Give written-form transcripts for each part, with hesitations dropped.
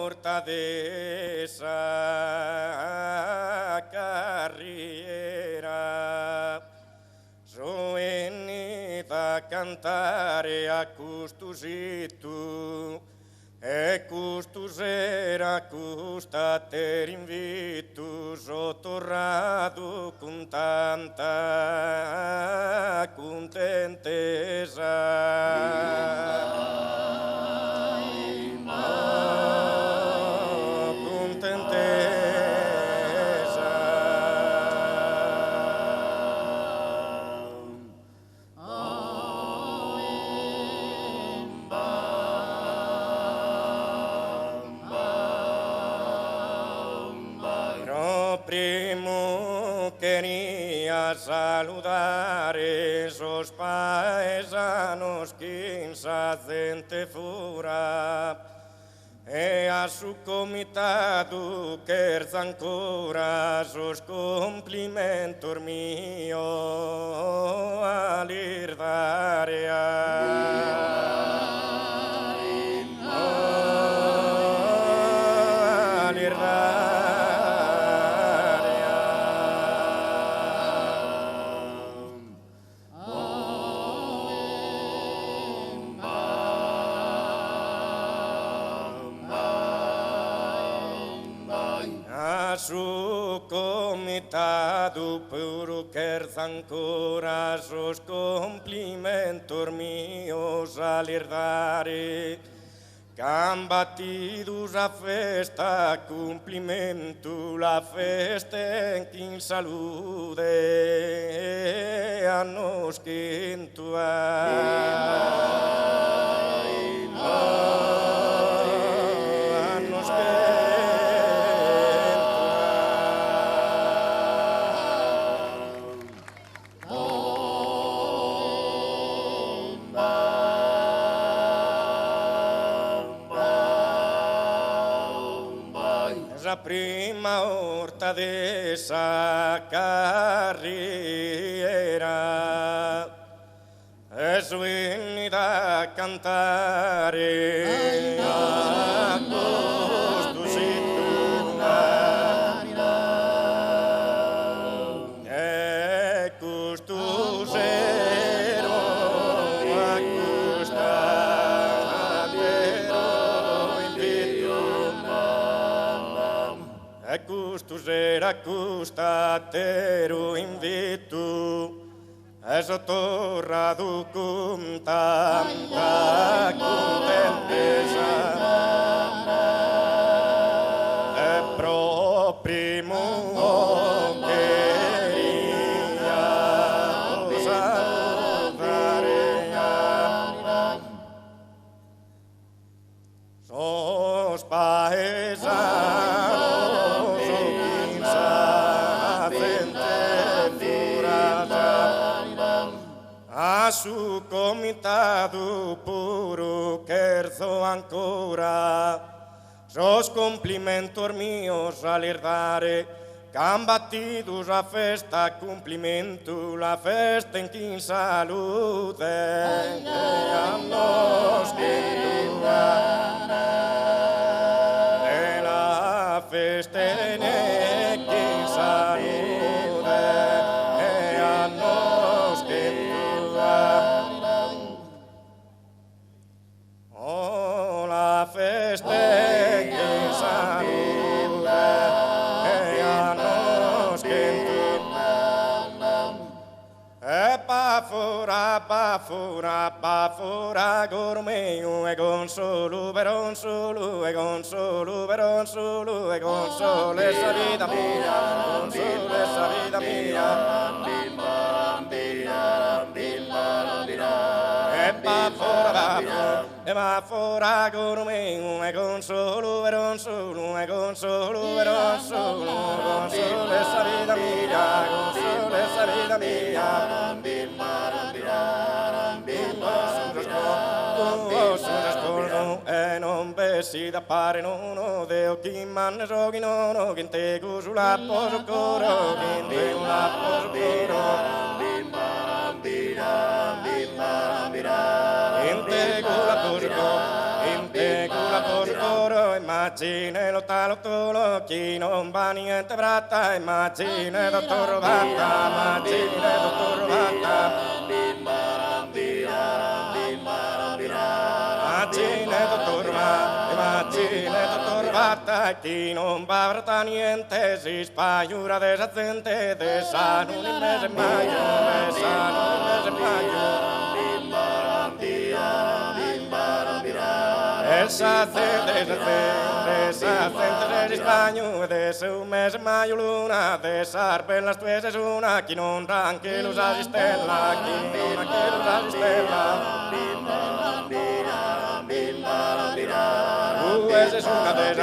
porta de esa carriera venite a cantare a custusito e custusera custa te rinvito sottorrato con tanta contentesa. Primo quería saludar esos paesanos que hacen fura e a su comitado que ancora sus complimentos míos al ir su comitado puro que ancora sus complimentos míos al dare que han batidos a festa cumplimento la festa en quien salude a nos la prima orta de esa carriera es venida a cantare a custusera custatero invito e sottorrato con tanta contentesa e proprio queria salutare sos paesanos a su comitado puro querzo ancora sos complimentos míos al dare que han batidos a festa cumplimento la festa en quien salude a nos de la festa en quien salude a nos la festa que saluda a nos e pa fora gormeo e consolo veron solo e consolo veron solo e consolo esa vida mia consolo esa vida mia e pa fora gormeo e consolo veron solo e consolo veron solo consolo esa vida mia consolo esa vida mia e non vesi da pare no deo chi manne so chi no chi te sulla poso coro chi te la poso coro inte con la poso coro Immagine lo talo tolo, chi non va niente brata, immagine dottor Batta, immagine dottor Batta. Immagine dottor Batta, chi non va brata niente, si spaiura de esa gente, de San un mese maio, de San un mese maio. Esa gente de Spagno, de su mese maio luna, de sarpe las tueses una, chi non tranquillos asistella, chi non tranquillos asistella. Tu eres una de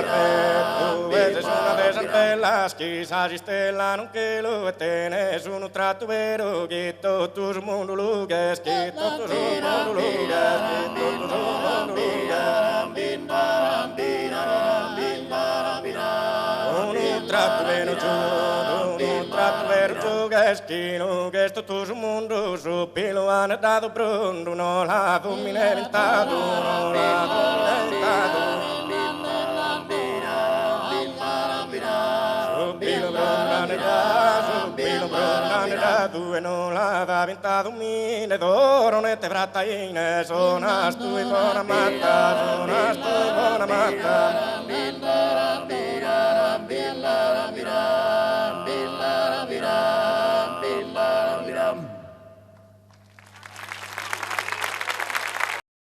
sarpelas, chi s'asistella non che lo tenes un tratto vero, chi tutto il mondo lugues, chi tutto il mondo lugues, chi tutto il mondo lugues. Un tratto vero giù, un tratto vero giù, che tutto il mondo su pilo hanno dato pronto, non l'ha inventato, non l'ha inventato. Subilo brunane due non l'ha inventato mine d'oro nette frattaine, sono tu buona matta, sono tu buona matta.